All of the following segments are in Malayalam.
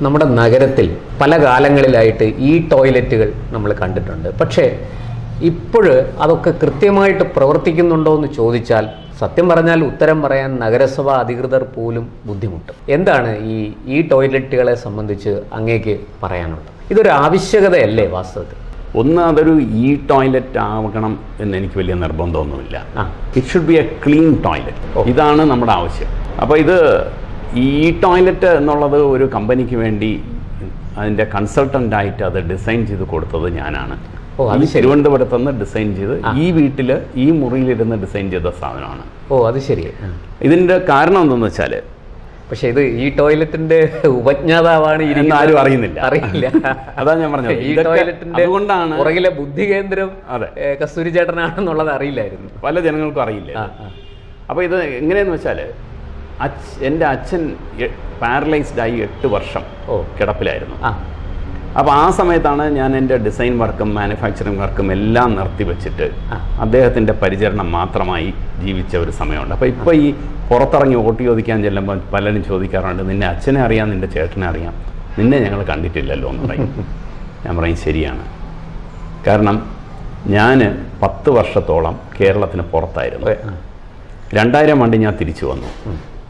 നമ്മുടെ നഗരത്തിൽ പല കാലങ്ങളിലായിട്ട് ഈ ടോയ്ലറ്റുകൾ നമ്മൾ കണ്ടിട്ടുണ്ട്. പക്ഷേ ഇപ്പോൾ അതൊക്കെ കൃത്യമായിട്ട് പ്രവർത്തിക്കുന്നുണ്ടോ എന്ന് ചോദിച്ചാൽ സത്യം പറഞ്ഞാൽ ഉത്തരം പറയാൻ നഗരസഭ അധികൃതർ പോലും ബുദ്ധിമുട്ടും. എന്താണ് ഈ ടോയ്ലറ്റുകളെ സംബന്ധിച്ച് അങ്ങേക്ക് പറയാനുള്ളത്? ഇതൊരു ആവശ്യകതയല്ലേ വാസ്തവത്തിൽ? ഒന്ന്, അതൊരു ഈ ടോയ്ലറ്റ് ആവണം എന്ന് എനിക്ക് വലിയ നിർബന്ധമൊന്നുമില്ല. It should be A clean toilet. ഇതാണ് നമ്മുടെ ആവശ്യം. അപ്പോൾ ഇത് ഈ ടോയ്ലറ്റ് എന്നുള്ളത് ഒരു കമ്പനിക്ക് വേണ്ടി അതിൻ്റെ കൺസൾട്ടൻ്റായിട്ട് അത് ഡിസൈൻ ചെയ്ത് കൊടുത്തത് ഞാനാണ്. തിരുവനന്തപുരത്ത് നിന്ന് ഡിസൈൻ ചെയ്ത് ഈ വീട്ടിൽ ഈ മുറിയിലിരുന്ന് ഡിസൈൻ ചെയ്ത സാധനമാണ്. അത് ശരി. ഇതിൻ്റെ കാരണം എന്തെന്ന് വെച്ചാൽ, പക്ഷെ ഇത് ഈ ടോയ്ലറ്റിന്റെ ഉപജ്ഞാതാവാണ് ആരും അറിയില്ല. അതാ ഞാൻ പറഞ്ഞത്. ഈ ടോയ്ലറ്റിന്റെ അതുകൊണ്ടാണ് പുറകിലെ ബുദ്ധി കേന്ദ്രം കസ്തൂരി ചേട്ടനാണെന്നുള്ളത് അറിയില്ലായിരുന്നു, പല ജനങ്ങൾക്കും അറിയില്ല. അപ്പോൾ ഇത് എങ്ങനെയെന്ന് വെച്ചാൽ, എൻ്റെ അച്ഛൻ പാരലൈസ്ഡായി 8 വർഷം കിടപ്പിലായിരുന്നു. അപ്പോൾ ആ സമയത്താണ് ഞാൻ എൻ്റെ ഡിസൈൻ വർക്കും മാനുഫാക്ചറിങ് വർക്കും എല്ലാം നിർത്തിവെച്ചിട്ട് അദ്ദേഹത്തിൻ്റെ പരിചരണം മാത്രമായി ജീവിച്ച ഒരു സമയമുണ്ട്. അപ്പോൾ ഇപ്പോൾ ഈ പുറത്തിറങ്ങി വോട്ട് ചോദിക്കാൻ ചെല്ലുമ്പോൾ പലരും ചോദിക്കാറുണ്ട്, നിന്നെ അച്ഛനെ അറിയാം, നിൻ്റെ ചേട്ടനെ അറിയാം, നിന്നെ ഞങ്ങൾ കണ്ടിട്ടില്ലല്ലോ എന്ന് പറയും. ഞാൻ പറയും ശരിയാണ്. കാരണം ഞാൻ 10 വർഷത്തോളം കേരളത്തിന് പുറത്തായിരുന്നു. 2000 ആണ്ട് ഞാൻ തിരിച്ചു വന്നു.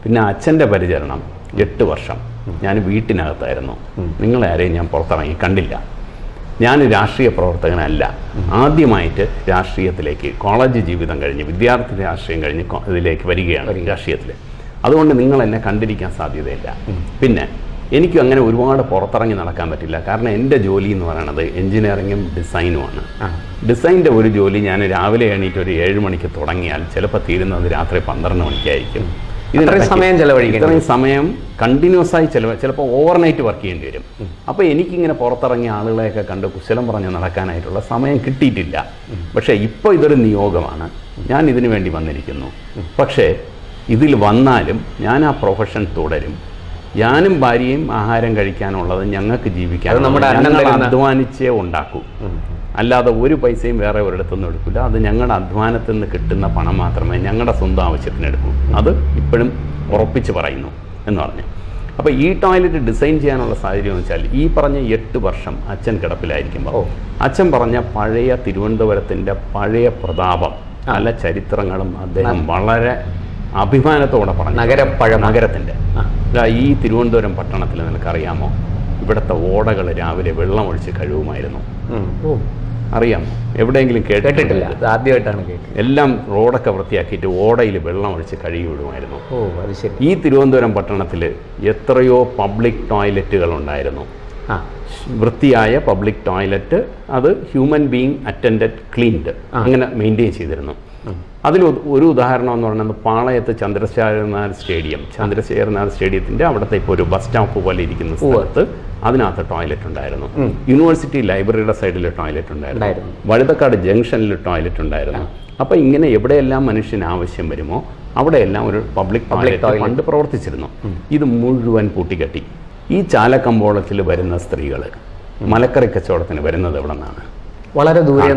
പിന്നെ അച്ഛൻ്റെ പരിചരണം 8 വർഷം ഞാൻ വീട്ടിനകത്തായിരുന്നു. നിങ്ങളെ ആരെയും ഞാൻ പുറത്തിറങ്ങി കണ്ടില്ല. ഞാൻ രാഷ്ട്രീയ പ്രവർത്തകനല്ല. ആദ്യമായിട്ട് രാഷ്ട്രീയത്തിലേക്ക് കോളേജ് ജീവിതം കഴിഞ്ഞ് വിദ്യാർത്ഥി രാഷ്ട്രീയം കഴിഞ്ഞ് ഇതിലേക്ക് വരികയാണ് രാഷ്ട്രീയത്തിൽ. അതുകൊണ്ട് നിങ്ങൾ എന്നെ കണ്ടിരിക്കാൻ സാധ്യതയില്ല. പിന്നെ എനിക്കും അങ്ങനെ ഒരുപാട് പുറത്തിറങ്ങി നടക്കാൻ പറ്റില്ല. കാരണം എൻ്റെ ജോലി എന്ന് പറയുന്നത് എൻജിനീയറിങ്ങും ഡിസൈനുമാണ്. ഡിസൈൻ്റെ ഒരു ജോലി ഞാൻ രാവിലെ എണീറ്റ് ഒരു 7 മണിക്ക് തുടങ്ങിയാൽ ചിലപ്പോൾ തീരുന്നത് രാത്രി 12 മണിക്കായിരിക്കും. ഇത്രയും സമയം കണ്ടിന്യൂസ് ആയി ചിലപ്പോൾ ഓവർനൈറ്റ് വർക്ക് ചെയ്യേണ്ടി വരും. അപ്പോൾ എനിക്കിങ്ങനെ പുറത്തിറങ്ങിയ ആളുകളെയൊക്കെ കണ്ട് കുശലം പറഞ്ഞ് നടക്കാനായിട്ടുള്ള സമയം കിട്ടിയിട്ടില്ല. പക്ഷേ ഇപ്പോൾ ഇതൊരു നിയോഗമാണ്. ഞാൻ ഇതിനു വേണ്ടി വന്നിരിക്കുന്നു. പക്ഷേ ഇതിൽ വന്നാലും ഞാൻ ആ പ്രൊഫഷൻ തുടരും. ഞാനും ഭാര്യയും ആഹാരം കഴിക്കാനുള്ളത് ഞങ്ങൾക്ക് ജീവിക്കാൻ ഞങ്ങൾ അധ്വാനിച്ചേ ഉണ്ടാക്കൂ. അല്ലാതെ ഒരു പൈസയും വേറെ ഒരിടത്തുനിന്നും എടുക്കില്ല. അത് ഞങ്ങളുടെ അധ്വാനത്തിൽ നിന്ന് കിട്ടുന്ന പണം മാത്രമേ ഞങ്ങളുടെ സ്വന്തം ആവശ്യത്തിന് എടുക്കൂ. അത് ഇപ്പോഴും ഉറപ്പിച്ച് പറയുന്നു എന്ന് പറഞ്ഞു. അപ്പോൾ ഈ ടോയ്ലറ്റ് ഡിസൈൻ ചെയ്യാനുള്ള സാഹചര്യം എന്ന് വെച്ചാൽ, ഈ പറഞ്ഞ 8 വർഷം അച്ഛൻ കിടപ്പിലായിരിക്കുമ്പോൾ അച്ഛൻ പറഞ്ഞ പഴയ തിരുവനന്തപുരത്തിൻ്റെ പഴയ പ്രതാപം, പല ചരിത്രങ്ങളും അദ്ദേഹം വളരെ അഭിമാനത്തോടെ പറഞ്ഞു. നഗരത്തിൻ്റെ ഈ തിരുവനന്തപുരം പട്ടണത്തിൽ നിനക്കറിയാമോ, ഇവിടുത്തെ ഓടകൾ രാവിലെ വെള്ളമൊഴിച്ച് കഴുകുമായിരുന്നു. അറിയാമോ? എവിടെയെങ്കിലും കേട്ടിട്ടില്ല? ആദ്യമായിട്ടാണ് കേട്ടത്. എല്ലാം റോഡൊക്കെ വൃത്തിയാക്കിയിട്ട് ഓടയിൽ വെള്ളം ഒഴിച്ച് കഴുകി വിടുമായിരുന്നു. ഈ തിരുവനന്തപുരം പട്ടണത്തിൽ എത്രയോ പബ്ലിക് ടോയ്ലറ്റുകൾ ഉണ്ടായിരുന്നു. വൃത്തിയായ പബ്ലിക് ടോയ്ലറ്റ്, അത് ഹ്യൂമൻ ബീയിങ് അറ്റൻഡഡ് ക്ലീൻഡ്, അങ്ങനെ മെയിൻറ്റെയിൻ ചെയ്തിരുന്നു. അതിൽ ഒരു ഉദാഹരണം എന്ന് പറയുന്നത് പാളയത്ത് ചന്ദ്രശേഖരനാഥ് സ്റ്റേഡിയത്തിൻ്റെ അവിടുത്തെ ഇപ്പോൾ ഒരു ബസ് സ്റ്റോപ്പ് പോലെ ഇരിക്കുന്ന സ്ഥലത്ത് അതിനകത്ത് ടോയ്ലറ്റ് ഉണ്ടായിരുന്നു. യൂണിവേഴ്സിറ്റി ലൈബ്രറിയുടെ സൈഡിൽ ടോയ്ലറ്റ് ഉണ്ടായിരുന്നു. വഴുതക്കാട് ജംഗ്ഷനിൽ ടോയ്ലറ്റ് ഉണ്ടായിരുന്നു. അപ്പോൾ ഇങ്ങനെ എവിടെയെല്ലാം മനുഷ്യന് ആവശ്യം വരുമോ അവിടെയെല്ലാം ഒരു പബ്ലിക് ടോയ്ലറ്റ് പണ്ട് പ്രവർത്തിച്ചിരുന്നു. ഇത് മുഴുവൻ പൂട്ടിക്കെട്ടി. ഈ ചാലക്കമ്പോളത്തിൽ വരുന്ന സ്ത്രീകൾ മലക്കറി കച്ചവടത്തിന് വരുന്നത് എവിടെ നിന്നാണ്? വളരെ ദൂരെ,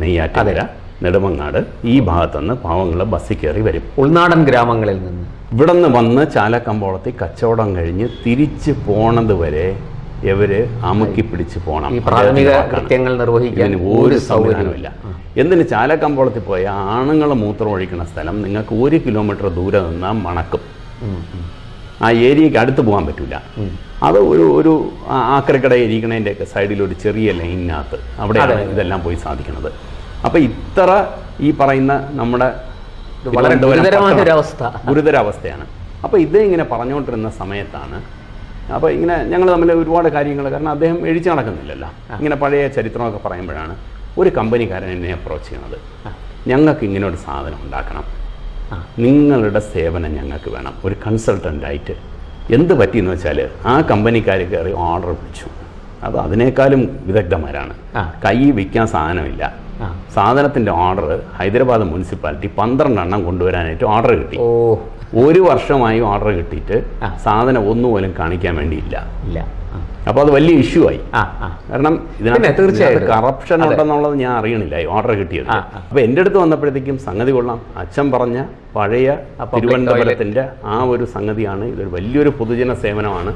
നെയ്യാറ്റിൻകര, നെടുമങ്ങാട്, ഈ ഭാഗത്തുനിന്ന് പാവങ്ങൾ ബസ്സിൽ കയറി വരും. ഉൾനാടൻ ഗ്രാമങ്ങളിൽ നിന്ന് ഇവിടെ നിന്ന് വന്ന് ചാലക്കമ്പോളത്തിൽ കച്ചവടം കഴിഞ്ഞ് തിരിച്ച് പോണത് വരെ ഇവർ അമുക്കി പിടിച്ച് പോകണം. നിർവഹിക്കാൻ ഒരു സൗകര്യമില്ല. എന്തിന്? ചാലക്കമ്പോളത്തിൽ പോയ ആണുങ്ങൾ മൂത്രം ഒഴിക്കുന്ന സ്ഥലം നിങ്ങൾക്ക് 1 കിലോമീറ്റർ ദൂരെ നിന്നാൽ മണക്കും. ആ ഏരിയയ്ക്ക് അടുത്ത് പോകാൻ പറ്റില്ല. അത് ഒരു ആക്രിക്കട ഇരിക്കണതിൻ്റെയൊക്കെ സൈഡിൽ ഒരു ചെറിയ ലൈനിനകത്ത് അവിടെയാണ് ഇതെല്ലാം പോയി സാധിക്കുന്നത്. അപ്പോൾ ഇത്ര ഈ പറയുന്ന നമ്മുടെ വളരെ ഗുരുതരാവസ്ഥയാണ്. അപ്പോൾ ഇത് ഇങ്ങനെ പറഞ്ഞുകൊണ്ടിരുന്ന സമയത്താണ്, അപ്പോൾ ഇങ്ങനെ ഞങ്ങൾ തമ്മിൽ ഒരുപാട് കാര്യങ്ങൾ, കാരണം അദ്ദേഹം എഴുതി നടക്കുന്നില്ലല്ലോ, ഇങ്ങനെ പഴയ ചരിത്രമൊക്കെ പറയുമ്പോഴാണ് ഒരു കമ്പനിക്കാരൻ എന്നെ അപ്രോച്ച് ചെയ്യണത്. ഞങ്ങൾക്ക് ഇങ്ങനെ ഒരു സാധനം ഉണ്ടാക്കണം, നിങ്ങളുടെ സേവനം ഞങ്ങൾക്ക് വേണം ഒരു കൺസൾട്ടൻ്റായിട്ട്. എന്ത് പറ്റിയെന്ന് വെച്ചാൽ ആ കമ്പനിക്കാർ കയറി ഓർഡർ പിടിച്ചു. അത് അതിനേക്കാളും വിദഗ്ധന്മാരാണ്. കൈ വിൽക്കാൻ സാധനമില്ല. സാധനത്തിൻ്റെ ഓർഡർ ഹൈദരാബാദ് മുനിസിപ്പാലിറ്റി 12 എണ്ണം കൊണ്ടുവരാനായിട്ട് ഓർഡർ കിട്ടി. 1 വർഷമായി ഓർഡർ കിട്ടിയിട്ട് സാധനം ഒന്നുപോലും കാണിക്കാൻ വേണ്ടിയില്ല. അപ്പോൾ അത് വലിയ ഇഷ്യൂ ആയി. കാരണം ഇതിനകത്ത് തീർച്ചയായിട്ടും കറപ്ഷൻ ഉണ്ടെന്നുള്ളത് ഞാൻ അറിയണില്ല ഓർഡർ കിട്ടിയത്. അപ്പോൾ എൻ്റെ അടുത്ത് വന്നപ്പോഴത്തേക്കും സംഗതി കൊള്ളാം, അച്ഛൻ പറഞ്ഞ പഴയ തിരുവനന്തപുരത്തിൻ്റെ ആ ഒരു സംഗതിയാണ്, ഇതൊരു വലിയൊരു പൊതുജന സേവനമാണ്,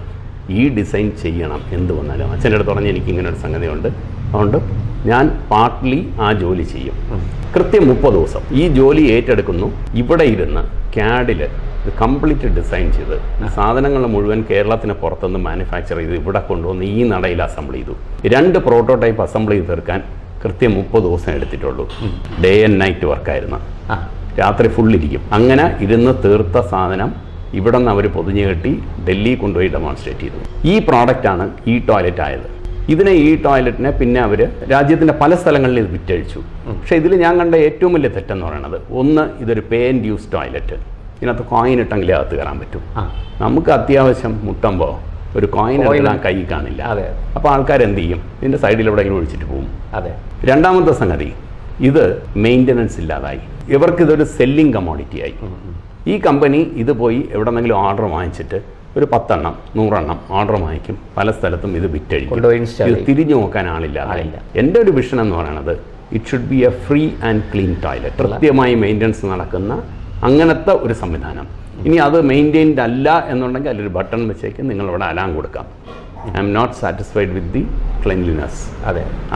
ഈ ഡിസൈൻ ചെയ്യണം എന്ത് വന്നാലും. അച്ഛൻ്റെ അടുത്ത് പറഞ്ഞ് എനിക്ക് ഇങ്ങനെ ഒരു സംഗതിയുണ്ട്, അതുകൊണ്ട് ഞാൻ പാർട്ട്ലി ആ ജോലി ചെയ്യും. കൃത്യം 30 ദിവസം ഈ ജോലി ഏറ്റെടുക്കുന്നു. ഇവിടെ ഇരുന്ന് CAD-ൽ കംപ്ലീറ്റ് ഡിസൈൻ ചെയ്ത് സാധനങ്ങൾ മുഴുവൻ കേരളത്തിന് പുറത്തുനിന്ന് മാനുഫാക്ചർ ചെയ്ത് ഇവിടെ കൊണ്ടുവന്ന് ഈ നടയിൽ അസംബിൾ ചെയ്തു. 2 പ്രോട്ടോടൈപ്പ് അസംബിൾ ചെയ്ത് തീർക്കാൻ കൃത്യം 30 ദിവസം എടുത്തിട്ടുള്ളൂ. ഡേ ആൻഡ് നൈറ്റ് വർക്കായിരുന്നു. രാത്രി ഫുള്ളിരിക്കും. അങ്ങനെ ഇരുന്ന് തീർത്ത സാധനം ഇവിടെ നിന്ന് അവർ പൊതിഞ്ഞ് കെട്ടി ഡൽഹി കൊണ്ടുപോയി ഡെമോൺസ്ട്രേറ്റ് ചെയ്തു. ഈ പ്രോഡക്റ്റാണ് ഈ ടോയ്ലറ്റ് ആയത്. ഈ ടോയ്ലറ്റിനെ പിന്നെ അവർ രാജ്യത്തിൻ്റെ പല സ്ഥലങ്ങളിൽ ഇത് വിറ്റഴിച്ചു. പക്ഷേ ഇതിൽ ഞാൻ കണ്ട ഏറ്റവും വലിയ തെറ്റെന്ന് പറയുന്നത്, ഒന്ന്, ഇതൊരു പേ ആൻഡ് യൂസ് ടോയ്ലറ്റ്. ഇതിനകത്ത് കോയിൻ ഇട്ടെങ്കിലേ അകത്ത് കയറാൻ പറ്റും. നമുക്ക് അത്യാവശ്യം മുട്ടുമ്പോൾ ഒരു കോയിൻ ഇടാൻ കൈ കാണില്ല. അപ്പോൾ ആൾക്കാർ എന്ത് ചെയ്യും? ഇതിൻ്റെ സൈഡിൽ എവിടെയെങ്കിലും ഒഴിച്ചിട്ട് പോകും. രണ്ടാമത്തെ സംഗതി, ഇത് മെയിൻ്റനൻസ് ഇല്ലാതായി. ഇവർക്കിതൊരു സെല്ലിംഗ് കമ്മോഡിറ്റി ആയി. ഈ കമ്പനി ഇത് പോയി എവിടെന്നെങ്കിലും ഓർഡർ വാങ്ങിച്ചിട്ട് ഒരു 10 എണ്ണം 100 എണ്ണം ഓർഡർ വാങ്ങിക്കും. പല സ്ഥലത്തും ഇത് വിറ്റഴിക്കും. ഇത് തിരിഞ്ഞു നോക്കാൻ ആളില്ല. എൻ്റെ ഒരു വിഷൻ എന്ന് പറയുന്നത്, it should be A free and clean toilet. കൃത്യമായി മെയിൻ്റനൻസ് നടക്കുന്ന അങ്ങനത്തെ ഒരു സംവിധാനം. ഇനി അത് മെയിൻറ്റെയിൻഡ് അല്ല എന്നുണ്ടെങ്കിൽ അതിലൊരു ബട്ടൺ വെച്ചേക്ക് നിങ്ങളിവിടെ അലാം കൊടുക്കാം, I'm not satisfied with the cleanliness.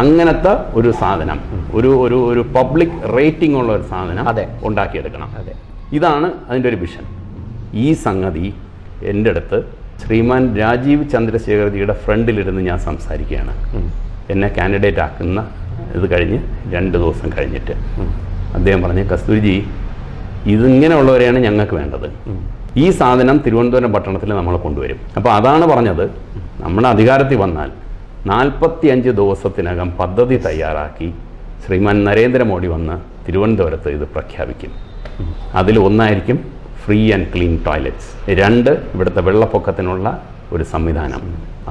അങ്ങനത്തെ ഒരു സാധനം, ഒരു പബ്ലിക് റേറ്റിംഗ് ഉള്ള ഒരു സാധനം ഉണ്ടാക്കിയെടുക്കണം. ഇതാണ് അതിൻ്റെ ഒരു വിഷൻ. ഈ സംഗതി എൻ്റെ അടുത്ത് ശ്രീമാൻ രാജീവ് ചന്ദ്രശേഖർജിയുടെ ഫ്രണ്ടിലിരുന്ന് ഞാൻ സംസാരിക്കുകയാണ്. എന്നെ കാൻഡിഡേറ്റ് ആക്കുന്ന ഇത് കഴിഞ്ഞ് 2 ദിവസം കഴിഞ്ഞിട്ട് അദ്ദേഹം പറഞ്ഞ്, കസ്തൂരിജി, ഇതിങ്ങനെയുള്ളവരെയാണ് ഞങ്ങൾക്ക് വേണ്ടത്. ഈ സാധനം തിരുവനന്തപുരം പട്ടണത്തിൽ നമ്മൾ കൊണ്ടുവരും. അപ്പോൾ അതാണ് പറഞ്ഞത്, നമ്മുടെ അധികാരത്തിൽ വന്നാൽ 45 ദിവസത്തിനകം പദ്ധതി തയ്യാറാക്കി ശ്രീമാൻ നരേന്ദ്രമോദി വന്ന് തിരുവനന്തപുരത്ത് ഇത് പ്രഖ്യാപിക്കും. അതിൽ ഒന്നായിരിക്കും ഫ്രീ ആൻഡ് ക്ലീൻ ടോയ്ലറ്റ്സ്. 2, ഇവിടുത്തെ വെള്ളപ്പൊക്കത്തിനുള്ള ഒരു സംവിധാനം,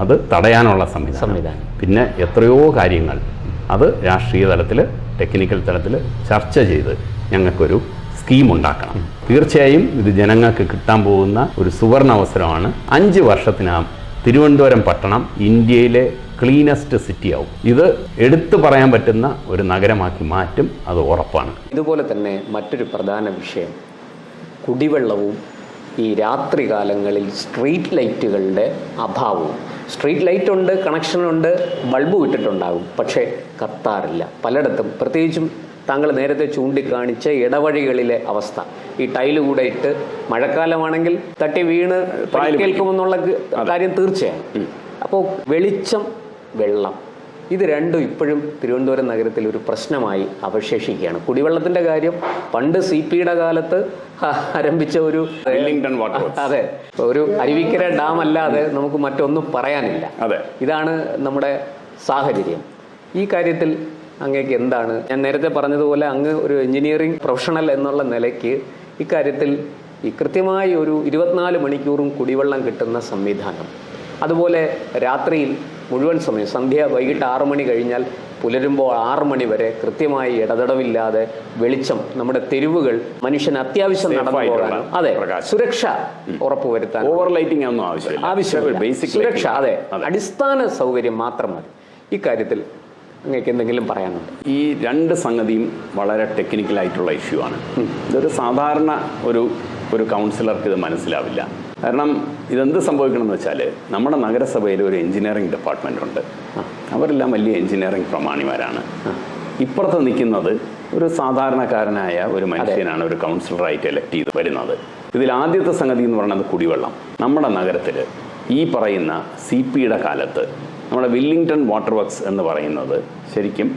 അത് തടയാനുള്ള സംവിധാനം. പിന്നെ എത്രയോ കാര്യങ്ങൾ അത് രാഷ്ട്രീയ തലത്തിൽ, ടെക്നിക്കൽ തലത്തിൽ ചർച്ച ചെയ്ത് ഞങ്ങൾക്കൊരു സ്കീം ഉണ്ടാക്കണം. തീർച്ചയായും ഇത് ജനങ്ങൾക്ക് കിട്ടാൻ പോകുന്ന ഒരു സുവർണ അവസരമാണ്. 5 വർഷത്തിനകം തിരുവനന്തപുരം പട്ടണം ഇന്ത്യയിലെ ക്ലീനസ്റ്റ് സിറ്റി ആവും. ഇത് എടുത്തു പറയാൻ പറ്റുന്ന ഒരു നഗരമാക്കി മാറ്റും, അത് ഉറപ്പാണ്. ഇതുപോലെ തന്നെ മറ്റൊരു പ്രധാന വിഷയം കുടിവെള്ളവും ഈ രാത്രി കാലങ്ങളിൽ സ്ട്രീറ്റ് ലൈറ്റുകളുടെ അഭാവവും. സ്ട്രീറ്റ് ലൈറ്റ് ഉണ്ട്, കണക്ഷനുണ്ട്, ബൾബ് വിട്ടിട്ടുണ്ടാകും, പക്ഷേ കത്താറില്ല പലയിടത്തും. പ്രത്യേകിച്ചും താങ്കൾ നേരത്തെ ചൂണ്ടിക്കാണിച്ച ഇടവഴികളിലെ അവസ്ഥ, ഈ ടൈല് കൂടെ ഇട്ട് മഴക്കാലമാണെങ്കിൽ തട്ടി വീണ് പരിക്കേൽക്കുമെന്നുള്ള കാര്യം തീർച്ചയായും. അപ്പോൾ വെളിച്ചം, വെള്ളം, ഇത് രണ്ടും ഇപ്പോഴും തിരുവനന്തപുരം നഗരത്തിൽ ഒരു പ്രശ്നമായി അവശേഷിക്കുകയാണ്. കുടിവെള്ളത്തിൻ്റെ കാര്യം പണ്ട് CP-യുടെ കാലത്ത് ആരംഭിച്ച ഒരു വെല്ലിംഗ്ടൺ വാട്ടർ, അതെ, ഒരു അരുവിക്കര ഡാം അല്ലാതെ നമുക്ക് മറ്റൊന്നും പറയാനില്ല. ഇതാണ് നമ്മുടെ സാഹചര്യം. ഈ കാര്യത്തിൽ അങ്ങേക്ക് എന്താണ്? ഞാൻ നേരത്തെ പറഞ്ഞതുപോലെ അങ്ങ് ഒരു എഞ്ചിനീയറിംഗ് പ്രൊഫഷണൽ എന്നുള്ള നിലയ്ക്ക് ഇക്കാര്യത്തിൽ ഈ കൃത്യമായി ഒരു 24 മണിക്കൂറും കുടിവെള്ളം കിട്ടുന്ന സംവിധാനം, അതുപോലെ രാത്രിയിൽ മുഴുവൻ സമയം, വൈകിട്ട് 6 മണി കഴിഞ്ഞാൽ പുലരുമ്പോൾ 6 മണി വരെ കൃത്യമായി ഇടതടവില്ലാതെ വെളിച്ചം, നമ്മുടെ തെരുവുകൾ മനുഷ്യന് അത്യാവശ്യം നടന്നു പോകാനും, അതെ, സുരക്ഷ ഉറപ്പുവരുത്താൻ, ഓവർ ലൈറ്റിംഗ് ഒന്നും ആവശ്യമില്ല, സുരക്ഷ, അതെ, അടിസ്ഥാന സൗകര്യം മാത്രം മതി. ഇക്കാര്യത്തിൽ നിങ്ങൾക്ക് എന്തെങ്കിലും പറയാനുണ്ട്? ഈ 2 സംഗതിയും വളരെ ടെക്നിക്കലായിട്ടുള്ള ഇഷ്യൂ ആണ്. ഇതൊരു സാധാരണ ഒരു കൗൺസിലർക്ക് ഇത് മനസ്സിലാവില്ല. കാരണം ഇതെന്ത് സംഭവിക്കണമെന്ന് വെച്ചാൽ, നമ്മുടെ നഗരസഭയിൽ ഒരു എഞ്ചിനീയറിംഗ് ഡിപ്പാർട്ട്മെൻ്റ് ഉണ്ട്. അവരെല്ലാം വലിയ എഞ്ചിനീയറിംഗ് പ്രമാണിമാരാണ്. ഇപ്പുറത്ത് നിൽക്കുന്നത് ഒരു സാധാരണക്കാരനായ ഒരു മനുഷ്യനാണ് ഒരു കൗൺസിലറായിട്ട് എലക്ട് ചെയ്ത് വരുന്നത്. ഇതിൽ ആദ്യത്തെ സംഗതി എന്ന് പറയുന്നത് കുടിവെള്ളം. നമ്മുടെ നഗരത്തിൽ ഈ പറയുന്ന CP-യുടെ കാലത്ത് നമ്മുടെ വില്ലിംഗ്ടൺ വാട്ടർ വർക്ക്സ് എന്ന് പറയുന്നത് ശരിക്കും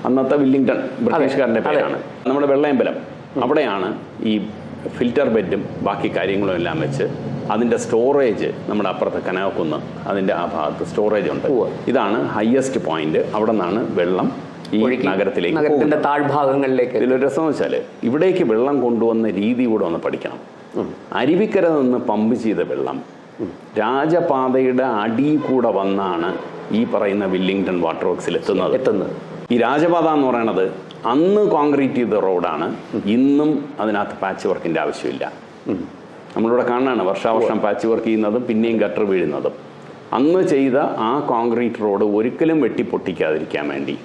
അന്നത്തെ വില്ലിംഗ്ടൺ ബ്രിട്ടീഷുകാരൻ്റെ പേരാണ്. നമ്മുടെ വെള്ളയമ്പലം അവിടെയാണ് ഈ ഫിൽറ്റർ ബെഡും ബാക്കി കാര്യങ്ങളും എല്ലാം വെച്ച് അതിൻ്റെ സ്റ്റോറേജ്, നമ്മുടെ അപ്പുറത്ത് കനകക്കുന്ന് അതിൻ്റെ ആ ഭാഗത്ത് സ്റ്റോറേജ് ഉണ്ട്. ഇതാണ് ഹയസ്റ്റ് പോയിന്റ്. അവിടെ നിന്നാണ് വെള്ളം ഈ നഗരത്തിലേക്ക്, താഴ്ഭാഗങ്ങളിലേക്ക്. ഇതിലൊരു രസം വെച്ചാൽ ഇവിടേക്ക് വെള്ളം കൊണ്ടുവന്ന രീതി കൂടെ ഒന്ന് പഠിക്കണം. അരുവിക്കര നിന്ന് പമ്പ് ചെയ്ത വെള്ളം രാജപാതയുടെ അടി കൂടെ വന്നാണ് ഈ പറയുന്ന വില്ലിംഗ്ടൺ വാട്ടർ വർക്ക്സിൽ എത്തുന്നത്. ഈ രാജപാത എന്ന് പറയുന്നത് അന്ന് കോൺക്രീറ്റ് ചെയ്ത റോഡാണ്. ഇന്നും അതിനകത്ത് പാച്ച് വർക്കിൻ്റെ ആവശ്യമില്ല. നമ്മളിവിടെ കാണാനാണ് വർഷാവർഷം പാച്ച് വർക്ക് ചെയ്യുന്നതും പിന്നെയും ഗട്ടർ വീഴുന്നതും. അന്ന് ചെയ്ത ആ കോൺക്രീറ്റ് റോഡ് ഒരിക്കലും വെട്ടിപ്പൊട്ടിക്കാതിരിക്കാൻ വേണ്ടി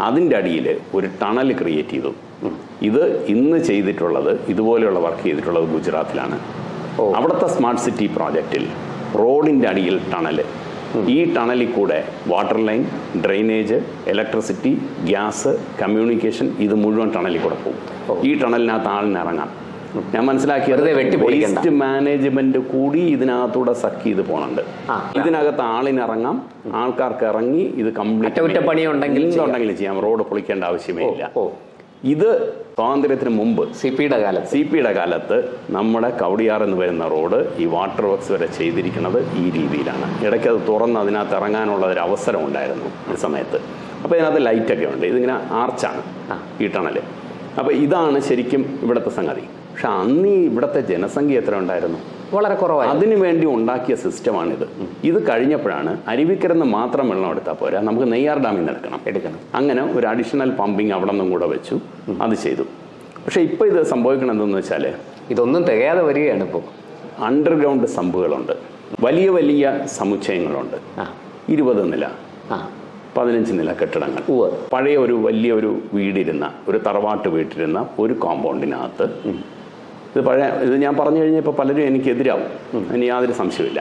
അതിൻ്റെ അടിയിൽ ഒരു ടണൽ ക്രിയേറ്റ് ചെയ്തു. ഇത് ഇന്ന് ചെയ്തിട്ടുള്ളത്, ഇതുപോലെയുള്ള വർക്ക് ചെയ്തിട്ടുള്ളത് ഗുജറാത്തിലാണ്. അവിടുത്തെ സ്മാർട്ട് സിറ്റി പ്രോജക്റ്റിൽ റോഡിൻ്റെ അടിയിൽ ടണൽ. ഈ ടണലിൽ കൂടെ water line, drainage, electricity, gas, communication ഇത് മുഴുവൻ ടണലിൽ കൂടെ പോകും. ഈ ടണലിനകത്ത് ആളിന് ഇറങ്ങാം. ഞാൻ മനസ്സിലാക്കിയത് വേസ്റ്റ് മാനേജ്മെന്റ് കൂടി ഇതിനകത്തൂടെ സക്ക് ചെയ്ത് പോകുന്നുണ്ട്. ഇതിനകത്ത് ആളിനിറങ്ങാം, ആൾക്കാർക്ക് ഇറങ്ങി ഇത് കംപ്ലീറ്റ് പണിയുണ്ടെങ്കിൽ ചെയ്യാം. റോഡ് പൊളിക്കേണ്ട ആവശ്യമേ ഇല്ല. ഇത് സ്വാതന്ത്ര്യത്തിന് മുമ്പ് സി പിയുടെ കാലത്ത് നമ്മുടെ കവടിയാർ എന്ന് വരുന്ന റോഡ് ഈ വാട്ടർ വർക്ക്സ് വരെ ചെയ്തിരിക്കുന്നത് ഈ രീതിയിലാണ്. ഇടയ്ക്ക് അത് തുറന്ന് അതിനകത്ത് ഇറങ്ങാനുള്ള ഒരു അവസരം ഉണ്ടായിരുന്നു ഈ സമയത്ത്. അപ്പോൾ ഇതിനകത്ത് ലൈറ്റൊക്കെ ഉണ്ട്. ഇതിങ്ങനെ ആർച്ചാണ് ഈ ടണൽ. അപ്പോൾ ഇതാണ് ശരിക്കും ഇവിടുത്തെ സംഗതി. പക്ഷെ അന്ന് ഇവിടുത്തെ ജനസംഖ്യ എത്ര ഉണ്ടായിരുന്നു? വളരെ കുറവാണ്. അതിനു വേണ്ടി ഉണ്ടാക്കിയ സിസ്റ്റമാണിത്. ഇത് കഴിഞ്ഞപ്പോഴാണ് അരുവിക്കരന്ന് മാത്രം വെള്ളം എടുത്താൽ പോരാ, നമുക്ക് നെയ്യാർ ഡാമിൽ നിന്ന് എടുക്കണം. അങ്ങനെ ഒരു അഡീഷണൽ പമ്പിങ് അവിടെ നിന്നും കൂടെ വെച്ചു, അത് ചെയ്തു. പക്ഷേ ഇപ്പോൾ ഇത് സംഭവിക്കണം എന്തെന്ന് വെച്ചാൽ ഇതൊന്നും തികയാതെ വരികയാണ്. ഇപ്പോൾ അണ്ടർഗ്രൗണ്ട് സമ്പുകളുണ്ട്, വലിയ വലിയ സമുച്ചയങ്ങളുണ്ട്. 20 നില 15 നില കെട്ടിടങ്ങൾ. പഴയ ഒരു വലിയൊരു വീടിരുന്ന ഒരു തറവാട്ട് വീട്ടിരുന്ന ഒരു കോമ്പൗണ്ടിനകത്ത് ഇത് ഞാൻ പറഞ്ഞു കഴിഞ്ഞാൽ ഇപ്പോൾ പലരും എനിക്കെതിരാവും, അതിന് യാതൊരു സംശയമില്ല.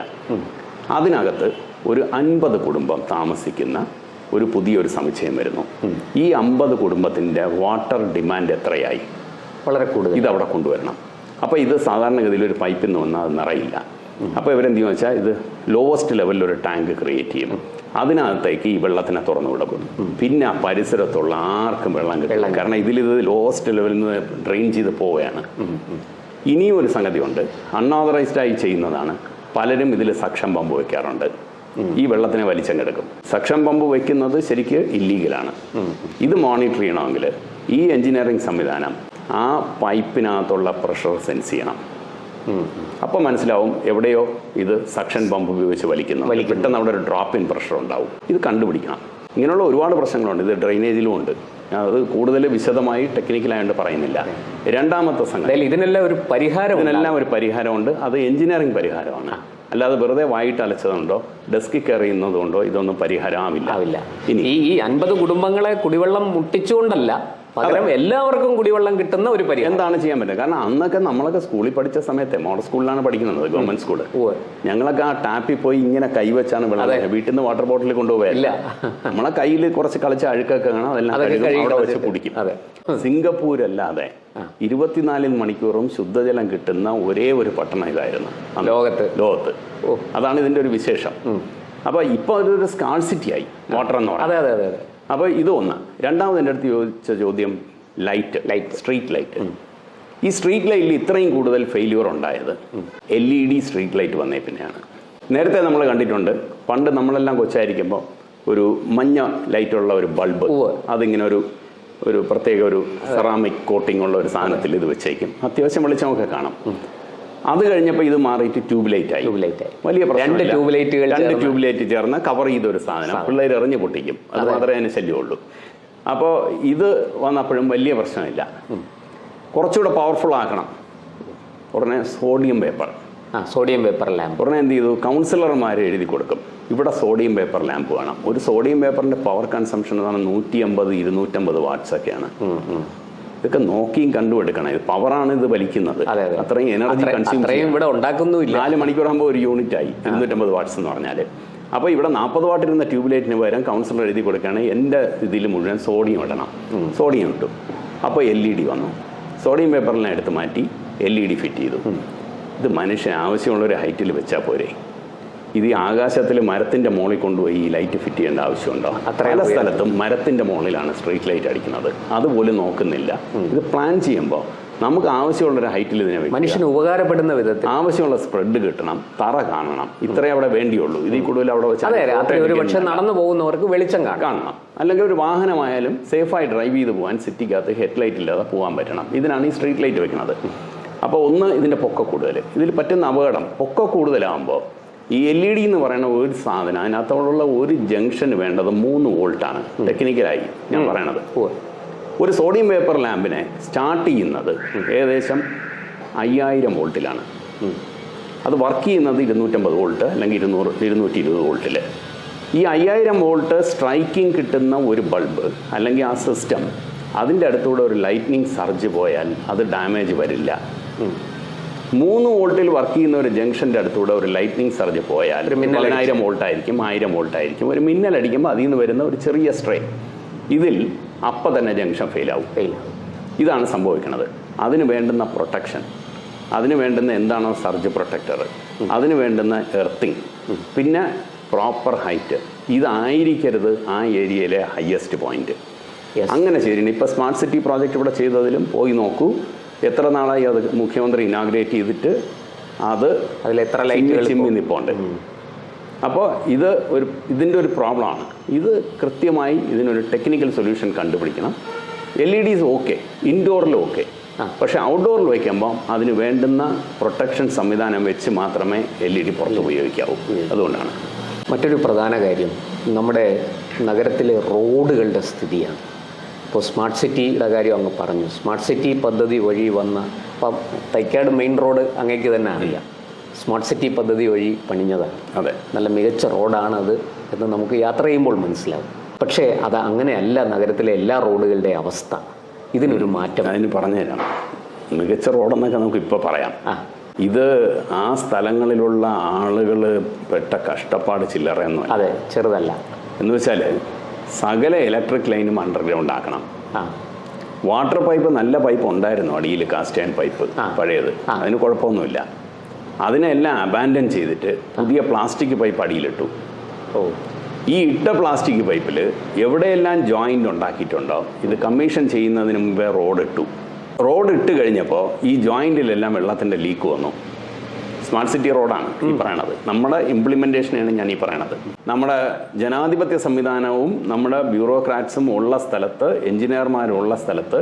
അതിനകത്ത് ഒരു 50 കുടുംബം താമസിക്കുന്ന ഒരു പുതിയൊരു സമുച്ചയം വരുന്നു. ഈ 50 കുടുംബത്തിൻ്റെ വാട്ടർ ഡിമാൻഡ് എത്രയായി? വളരെ കൂടുതൽ. ഇതവിടെ കൊണ്ടുവരണം. അപ്പോൾ ഇത് സാധാരണഗതിയിൽ ഒരു പൈപ്പിൽ നിന്ന് വന്നാൽ അത് നിറയില്ല. അപ്പോൾ ഇവരെന്ത് ചെയ്യുമെന്ന് വെച്ചാൽ ഇത് ലോവസ്റ്റ് ലെവലിൽ ഒരു ടാങ്ക് ക്രിയേറ്റ് ചെയ്യും. അതിനകത്തേക്ക് ഈ വെള്ളത്തിനെ തുറന്നു വിടും. പിന്നെ ആ പരിസരത്തുള്ള ആർക്കും വെള്ളം കിട്ടില്ല. കാരണം ഇത് ലോവസ്റ്റ് ലെവലിൽ നിന്ന് ഡ്രെയിൻ ചെയ്ത് പോവുകയാണ്. ഇനിയും ഒരു സംഗതിയുണ്ട്, അൺഓതറൈസ്ഡായി ചെയ്യുന്നതാണ്. പലരും ഇതിൽ സക്ഷൻ പമ്പ് വയ്ക്കാറുണ്ട്. ഈ വെള്ളത്തിനെ വലിച്ചെടുക്കും. സക്ഷൻ പമ്പ് വയ്ക്കുന്നത് ശരിക്ക് ഇല്ലീഗലാണ്. ഇത് മോണിറ്റർ ചെയ്യണമെങ്കിൽ ഈ എഞ്ചിനീയറിംഗ് സംവിധാനം ആ പൈപ്പിനകത്തുള്ള പ്രഷർ സെൻസ് ചെയ്യണം. അപ്പോൾ മനസ്സിലാവും എവിടെയോ ഇത് സക്ഷൻ പമ്പ് ഉപയോഗിച്ച് വലിക്കുന്നു. പെട്ടെന്ന് അവിടെ ഒരു ഡ്രോപ്പ് ഇൻ പ്രഷർ ഉണ്ടാവും. ഇത് കണ്ടുപിടിക്കണം. ഇങ്ങനെയുള്ള ഒരുപാട് പ്രശ്നങ്ങളുണ്ട്. ഇത് ഡ്രെയിനേജിലും ഉണ്ട്. അത് കൂടുതൽ വിശദമായി ടെക്നിക്കലായിട്ട് പറയുന്നില്ല. രണ്ടാമത്തെ സംഗതി, ഇതിനെല്ലാം ഒരു പരിഹാരമുണ്ട്. അത് എഞ്ചിനീയറിംഗ് പരിഹാരമാണ്. അല്ലാതെ വെറുതെ വായിട്ട് അലച്ചതുകൊണ്ടോ ഡെസ്കിൽ കയറി ചെയ്യുന്നതുകൊണ്ടോ ഇതൊന്നും പരിഹാരമാവില്ല. ഇനി ഈ 50 കുടുംബങ്ങളെ കുടിവെള്ളം മുട്ടിച്ചുകൊണ്ടല്ല, പകരം എല്ലാവർക്കും കുടിവെള്ളം കിട്ടുന്ന ഒരു പരിഹാരം എന്താണ് ചെയ്യാൻ പറ്റുക? കാരണം അന്നൊക്കെ നമ്മളൊക്കെ സ്കൂളിൽ പഠിച്ച സമയത്തെ, മോഡൽ സ്കൂളിലാണ് പഠിക്കുന്നത്, ഗവൺമെന്റ് സ്കൂള്. ഞങ്ങളൊക്കെ ആ ടാപ്പിൽ പോയി ഇങ്ങനെ കൈവച്ചാണ് വെള്ളം. വീട്ടിൽ നിന്ന് വാട്ടർ ബോട്ടിൽ കൊണ്ടുപോകില്ല. നമ്മളെ കയ്യിൽ കുറച്ച് കളിച്ച അഴുക്കൊക്കെ കാണാം, അതെല്ലാം അവിടെ വെച്ച് കുടിക്കും. സിംഗപ്പൂരല്ലാതെ 24 മണിക്കൂറും ശുദ്ധജലം കിട്ടുന്ന ഒരേ ഒരു പട്ടണം ഇതായിരുന്നു ലോകത്ത്. അതാണ് ഇതിന്റെ ഒരു വിശേഷം. അപ്പൊ ഇപ്പൊ അതൊരു സ്കാർസിറ്റി ആയി വാട്ടർ എന്ന് പറയുന്നത്. അപ്പോൾ ഇത് ഒന്ന്. രണ്ടാമത് എൻ്റെ അടുത്ത് ചോദിച്ച ചോദ്യം സ്ട്രീറ്റ് ലൈറ്റ്. ഈ സ്ട്രീറ്റ് ലൈറ്റിൽ ഇത്രയും കൂടുതൽ ഫെയില്യൂർ ഉണ്ടായത് LED സ്ട്രീറ്റ് ലൈറ്റ് വന്നേ പിന്നെയാണ്. നേരത്തെ നമ്മൾ കണ്ടിട്ടുണ്ട്, പണ്ട് നമ്മളെല്ലാം കൊച്ചായിരിക്കുമ്പോൾ ഒരു മഞ്ഞ ലൈറ്റുള്ള ഒരു ബൾബ്, അതിങ്ങനെ ഒരു പ്രത്യേക ഒരു സെറാമിക് കോട്ടിംഗ് ഉള്ള ഒരു സാധനത്തിൽ ഇത് വെച്ചേക്കും. അത്യാവശ്യം വെളിച്ചമൊക്കെ കാണാം. അത് കഴിഞ്ഞപ്പോൾ ഇത് മാറിയിട്ട് ട്യൂബ് ലൈറ്റ് ആയി. വലിയ പ്രശ്നം. 2 ട്യൂബ് ലൈറ്റ് ചേർന്ന് കവർ ചെയ്തൊരു സാധനം പിള്ളേർ എറിഞ്ഞ് പൊട്ടിക്കും. അത് മാത്രമേ അതിന് ശല്യമുള്ളൂ. അപ്പോൾ ഇത് വന്നപ്പോഴും വലിയ പ്രശ്നമില്ല. കുറച്ചുകൂടെ പവർഫുൾ ആക്കണം. ഉടനെ സോഡിയം പേപ്പർ ലാമ്പ്. ഉടനെ എന്ത് ചെയ്തു? കൗൺസിലർമാർ എഴുതി കൊടുക്കും, ഇവിടെ സോഡിയം പേപ്പർ ലാമ്പ് വേണം. ഒരു സോഡിയം പേപ്പറിൻ്റെ പവർ കൺസംഷൻ എന്ന് പറഞ്ഞാൽ 150-250 വാട്ട്സ് ഒക്കെയാണ്. ഇതൊക്കെ നോക്കിയും കണ്ടുപിടിക്കണം. ഇത് പവറാണ് ഇത് വലിക്കുന്നത്. അത്രയും എനർജി കൺസ്യൂം ഇവിടെ ഉണ്ടാക്കുന്നുമില്ല. 4 മണിക്കൂറാകുമ്പോൾ ഒരു യൂണിറ്റായി 250 വാട്ട്സ് എന്ന് പറഞ്ഞാൽ. അപ്പോൾ ഇവിടെ 40 വാട്ട് ഇരുന്ന ട്യൂബ് ലൈറ്റിന് പകരം കൗൺസിലർ എഴുതി കൊടുക്കുകയാണെങ്കിൽ എൻ്റെ ഇതിൽ മുഴുവൻ സോഡിയം ഇടണം. സോഡിയം ഇട്ടു. അപ്പോൾ LED വന്നു. സോഡിയം പേപ്പറിനെ എടുത്ത് മാറ്റി LED ഫിറ്റ് ചെയ്തു. ഇത് മനുഷ്യന് ആവശ്യമുള്ളൊരു ഹൈറ്റിൽ വെച്ചാൽ പോരെ. ഇത് ഈ ആകാശത്തിൽ മരത്തിൻ്റെ മുകളിൽ കൊണ്ടുപോയി ഈ ലൈറ്റ് ഫിറ്റ് ചെയ്യേണ്ട ആവശ്യമുണ്ടോ? പല സ്ഥലത്തും മരത്തിൻ്റെ മുകളിലാണ് സ്ട്രീറ്റ് ലൈറ്റ് അടിക്കുന്നത്. അതുപോലും നോക്കുന്നില്ല. ഇത് പ്ലാൻ ചെയ്യുമ്പോൾ നമുക്ക് ആവശ്യമുള്ളൊരു ഹൈറ്റിൽ ഇതിനെ വെക്കും. മനുഷ്യന് ഉപകാരപ്പെടുന്ന വിധത്തിൽ ആവശ്യമുള്ള സ്പ്രെഡ് കിട്ടണം, തറ കാണണം. ഇത്രയും അവിടെ വേണ്ടിയുള്ളൂ. ഇതിൽ കൂടുതൽ അവിടെ വെച്ചാൽ നടന്നു പോകുന്നവർക്ക് വെളിച്ചം കാണണം. അല്ലെങ്കിൽ ഒരു വാഹനമായാലും സേഫായി ഡ്രൈവ് ചെയ്ത് പോകാൻ സിറ്റിക്കകത്ത് ഹെഡ്ലൈറ്റ് ഇല്ലാതെ പോകാൻ പറ്റണം. ഇതിനാണ് ഈ സ്ട്രീറ്റ് ലൈറ്റ് വെക്കുന്നത്. അപ്പോൾ ഒന്ന്, ഇതിൻ്റെ പൊക്ക കൂടുതൽ. ഇതിൽ പറ്റുന്ന അപകടം, പൊക്ക കൂടുതലാകുമ്പോൾ ഈ LED എന്ന് പറയുന്ന ഒരു സാധനം, അതിനകത്തുള്ള ഒരു ജംഗ്ഷന് വേണ്ടത് 3 വോൾട്ടാണ് ടെക്നിക്കലായി ഞാൻ പറയണത്. ഒരു സോഡിയം പേപ്പർ ലാമ്പിനെ സ്റ്റാർട്ട് ചെയ്യുന്നത് ഏകദേശം 5000 വോൾട്ടിലാണ്. അത് വർക്ക് ചെയ്യുന്നത് 250 വോൾട്ട് അല്ലെങ്കിൽ 220 വോൾട്ടിൽ. ഈ 5000 വോൾട്ട് സ്ട്രൈക്കിംഗ് കിട്ടുന്ന ഒരു ബൾബ് അല്ലെങ്കിൽ ആ സിസ്റ്റം, അതിൻ്റെ അടുത്തൂടെ ഒരു ലൈറ്റ്നിങ് സർജ് പോയാൽ അത് ഡാമേജ് വരില്ല. 3 വോൾട്ടിൽ വർക്ക് ചെയ്യുന്ന ഒരു ജംഗ്ഷൻ്റെ അടുത്തൂടെ ഒരു ലൈറ്റ്നിങ് സർജ് പോയാൽ 1000 വോൾട്ടായിരിക്കും, 1000 വോൾട്ടായിരിക്കും, ഒരു മിന്നലടിക്കുമ്പോൾ അതിൽ നിന്ന് വരുന്ന ഒരു ചെറിയ സ്ട്രെയിൻ, ഇതിൽ അപ്പം തന്നെ ജംഗ്ഷൻ ഫെയിലാവും. ഇതാണ് സംഭവിക്കുന്നത്. അതിന് വേണ്ടുന്ന പ്രൊട്ടക്ഷൻ, അതിന് വേണ്ടുന്ന എന്താണോ സർജ് പ്രൊട്ടക്ടർ, അതിന് വേണ്ടുന്ന എർത്തിങ്, പിന്നെ പ്രോപ്പർ ഹൈറ്റ്, ഇതായിരിക്കരുത് ആ ഏരിയയിലെ ഹയസ്റ്റ് പോയിന്റ്. അങ്ങനെ ശരിയാണ്. ഇപ്പോൾ സ്മാർട്ട് സിറ്റി പ്രോജക്റ്റ് ഇവിടെ ചെയ്തതിലും പോയി നോക്കൂ, എത്ര നാളായി അത് മുഖ്യമന്ത്രി ഇനാഗ്രേറ്റ് ചെയ്തിട്ട് അതിലെത്ര ലൈറ്റുകൾ ചിമ്മി നിൽപ്പുണ്ട്. അപ്പോൾ ഇതിൻ്റെ ഒരു പ്രോബ്ലമാണ്. ഇത് കൃത്യമായി ഇതിനൊരു ടെക്നിക്കൽ സൊല്യൂഷൻ കണ്ടുപിടിക്കണം. LEDs ഓക്കെ, ഇൻഡോറിൽ ഓക്കെ, പക്ഷേ ഔട്ട്ഡോറിൽ വയ്ക്കുമ്പോൾ അതിന് വേണ്ടുന്ന പ്രൊട്ടക്ഷൻ സംവിധാനം വെച്ച് മാത്രമേ LED പുറത്ത് ഉപയോഗിക്കാവൂ. അതുകൊണ്ടാണ്. മറ്റൊരു പ്രധാന കാര്യം നമ്മുടെ നഗരത്തിലെ റോഡുകളുടെ സ്ഥിതിയാണ്. ഇപ്പോൾ സ്മാർട്ട് സിറ്റിയുടെ കാര്യം അങ്ങ് പറഞ്ഞു. സ്മാർട്ട് സിറ്റി പദ്ധതി വഴി വന്ന, ഇപ്പം തൈക്കാട് മെയിൻ റോഡ് അങ്ങേക്ക് തന്നെ അറിയാം, സ്മാർട്ട് സിറ്റി പദ്ധതി വഴി പണിഞ്ഞതാണ്. അതെ, നല്ല മികച്ച റോഡാണത് എന്ന് നമുക്ക് യാത്ര ചെയ്യുമ്പോൾ മനസ്സിലാവും. പക്ഷേ അത് അങ്ങനെയല്ല നഗരത്തിലെ എല്ലാ റോഡുകളുടെ അവസ്ഥ. ഇതിനൊരു മാറ്റം അതിന് പറഞ്ഞുതരാം. മികച്ച റോഡെന്നൊക്കെ നമുക്ക് ഇപ്പോൾ പറയാം. ഇത് ആ സ്ഥലങ്ങളിലുള്ള ആളുകൾ പെട്ട കഷ്ടപ്പാട് ചില്ലറയൊന്നും. അതെ, ചെറുതല്ല. എന്ന് വെച്ചാൽ സകല ഇലക്ട്രിക് ലൈനും അണ്ടർഗ്രൗണ്ട് ആക്കണം. വാട്ടർ പൈപ്പ്, നല്ല പൈപ്പ് ഉണ്ടായിരുന്നു അടിയിൽ, കാസ്റ്റ് അയൺ പൈപ്പ് പഴയത്, അതിന് കുഴപ്പമൊന്നുമില്ല. അതിനെല്ലാം അബാൻഡൻ ചെയ്തിട്ട് പുതിയ പ്ലാസ്റ്റിക് പൈപ്പ് അടിയിലിട്ടു. ഈ ഇട്ട പ്ലാസ്റ്റിക് പൈപ്പിൽ എവിടെയെല്ലാം ജോയിൻ്റ് ഉണ്ടാക്കിയിട്ടുണ്ടോ, ഇത് കമ്മീഷൻ ചെയ്യുന്നതിന് മുമ്പേ റോഡ് ഇട്ട് കഴിഞ്ഞപ്പോൾ ഈ ജോയിൻറ്റിലെല്ലാം വെള്ളത്തിൻ്റെ ലീക്ക് വന്നു. സ്മാർട്ട് സിറ്റി റോഡാണ് ഈ പറയണത്. നമ്മുടെ ഇംപ്ലിമെൻറ്റേഷനാണ് ഞാൻ ഈ പറയണത്. നമ്മുടെ ജനാധിപത്യ സംവിധാനവും നമ്മുടെ ബ്യൂറോക്രാറ്റ്സും ഉള്ള സ്ഥലത്ത്, എഞ്ചിനീയർമാരുള്ള സ്ഥലത്ത്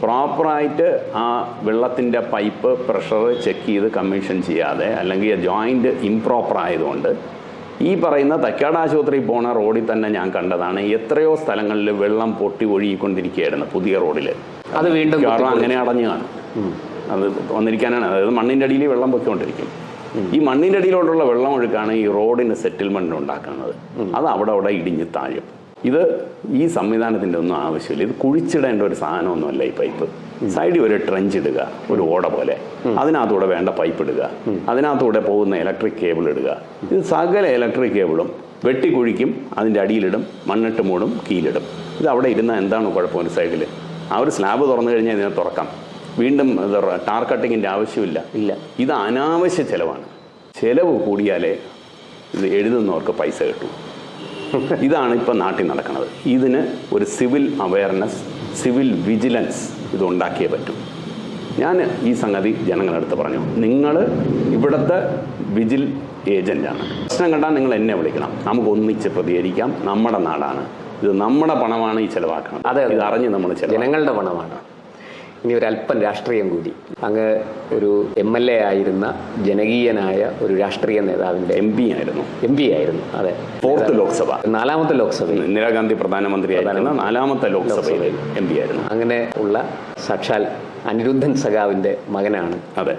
പ്രോപ്പറായിട്ട് ആ വെള്ളത്തിൻ്റെ പൈപ്പ് പ്രഷർ ചെക്ക് ചെയ്ത് കമ്മീഷൻ ചെയ്യാതെ, അല്ലെങ്കിൽ ജോയിൻറ്റ് ഇംപ്രോപ്പർ ആയതുകൊണ്ട് ഈ പറയുന്ന തൈക്കാട് ആശുപത്രി പോണ റോഡിൽ തന്നെ ഞാൻ കണ്ടതാണ്, എത്രയോ സ്ഥലങ്ങളിൽ വെള്ളം പൊട്ടി ഒഴുകിക്കൊണ്ടിരിക്കുകയായിരുന്നു പുതിയ റോഡിൽ. അത് വീണ്ടും അങ്ങനെ അടഞ്ഞു കാണും. അത് വന്നിരിക്കാനാണ്, അതായത് മണ്ണിൻ്റെ അടിയിൽ വെള്ളം പൊയ്ക്കൊണ്ടിരിക്കും. ഈ മണ്ണിൻ്റെ അടിയിലോട്ടുള്ള വെള്ളം ഒഴുക്കാണ് ഈ റോഡിന് സെറ്റിൽമെൻറ്റ് ഉണ്ടാക്കുന്നത്. അത് അവിടെ ഇടിഞ്ഞ് താഴും. ഇത് ഈ സംവിധാനത്തിൻ്റെ ഒന്നും ആവശ്യമില്ല. ഇത് കുഴിച്ചിടേണ്ട ഒരു സാധനമൊന്നുമല്ല ഈ പൈപ്പ്. സൈഡിൽ ഒരു ട്രെഞ്ച് ഇടുക, ഒരു ഓട പോലെ, അതിനകത്തൂടെ വേണ്ട പൈപ്പ് ഇടുക, അതിനകത്തൂടെ പോകുന്ന ഇലക്ട്രിക് കേബിൾ ഇടുക. ഇത് സകല ഇലക്ട്രിക് കേബിളും വെട്ടിക്കുഴിക്കും, അതിൻ്റെ അടിയിലിടും, മണ്ണിട്ട് മൂടും, കീലിടും. ഇത് അവിടെ ഇരുന്നാൽ എന്താണ് കുഴപ്പം? ഒരു സൈഡിൽ ആ ഒരു സ്ലാബ് തുറന്നു കഴിഞ്ഞാൽ ഇതിനെ തുറക്കാം. വീണ്ടും ടാർ കട്ടിങ്ങിൻ്റെ ആവശ്യമില്ല. ഇത് അനാവശ്യ ചിലവാണ്. ചിലവ് കൂടിയാലേ ഇത് എഴുതുന്നവർക്ക് പൈസ കിട്ടും. ഇതാണ് ഇപ്പം നാട്ടിൽ നടക്കുന്നത്. ഇതിന് ഒരു സിവിൽ അവയർനെസ്, സിവിൽ വിജിലൻസ് ഇത് ഉണ്ടാക്കിയേ പറ്റും. ഞാൻ ഈ സംഗതി ജനങ്ങളടുത്ത് പറഞ്ഞു, നിങ്ങൾ ഇവിടുത്തെ വിജിൽ ഏജൻ്റാണ്. പ്രശ്നം കണ്ടാൽ നിങ്ങൾ എന്നെ വിളിക്കണം, നമുക്ക് ഒന്നിച്ച് പ്രതികരിക്കാം. നമ്മുടെ നാടാണ് ഇത്, നമ്മുടെ പണമാണ് ഈ ചിലവാക്കണം. അതെ, ഇത് അറിഞ്ഞ് നമ്മൾ ജനങ്ങളുടെ പണമാണ്. ഇനി ഒരല്പം രാഷ്ട്രീയം കൂടി. അങ്ങ് ഒരു MLA ആയിരുന്ന ജനകീയനായ ഒരു രാഷ്ട്രീയ നേതാവിൻ്റെ MP ആയിരുന്നു. അതെ, 4th ലോക്സഭ, 4ാമത്തെ ലോക്സഭയിൽ ഇന്ദിരാഗാന്ധി പ്രധാനമന്ത്രിയായിരുന്ന 4ാമത്തെ ലോക്സഭയിൽ MP ആയിരുന്നു. അങ്ങനെ ഉള്ള സാക്ഷാൽ അനിരുദ്ധൻ സഖാവിൻ്റെ മകനാണ്. അതെ.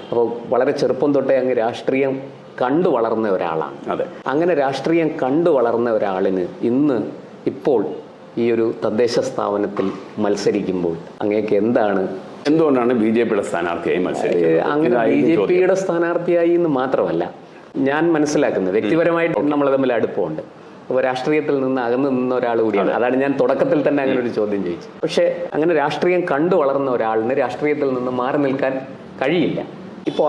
അപ്പോൾ വളരെ ചെറുപ്പം തൊട്ടേ അങ്ങ് രാഷ്ട്രീയം കണ്ടു വളർന്ന ഒരാളാണ്. അതെ. അങ്ങനെ രാഷ്ട്രീയം കണ്ടു വളർന്ന ഒരാളിന് ഇപ്പോൾ ഈ ഒരു തദ്ദേശ സ്ഥാപനത്തിൽ മത്സരിക്കുമ്പോൾ അങ്ങേക്ക് എന്തുകൊണ്ടാണ് BJPയുടെ സ്ഥാനാർത്ഥിയായി മത്സരിക്കുന്നത്? അങ്ങനെ BJPയുടെ സ്ഥാനാർത്ഥിയായി എന്ന് മാത്രമല്ല, ഞാൻ മനസ്സിലാക്കുന്നത് വ്യക്തിപരമായിട്ട് നമ്മൾ തമ്മിൽ അടുപ്പമുണ്ട്. അപ്പോൾ രാഷ്ട്രീയത്തിൽ നിന്ന് അകന്നു നിന്ന ഒരാൾ കൂടിയാണ്. അതാണ് ഞാൻ തുടക്കത്തിൽ തന്നെ അങ്ങനെ ഒരു ചോദ്യം ചോദിച്ചത്. പക്ഷേ അങ്ങനെ രാഷ്ട്രീയം കണ്ടു വളർന്ന ഒരാളിന് രാഷ്ട്രീയത്തിൽ നിന്ന് മാറി നിൽക്കാൻ കഴിയില്ല. ഇപ്പോൾ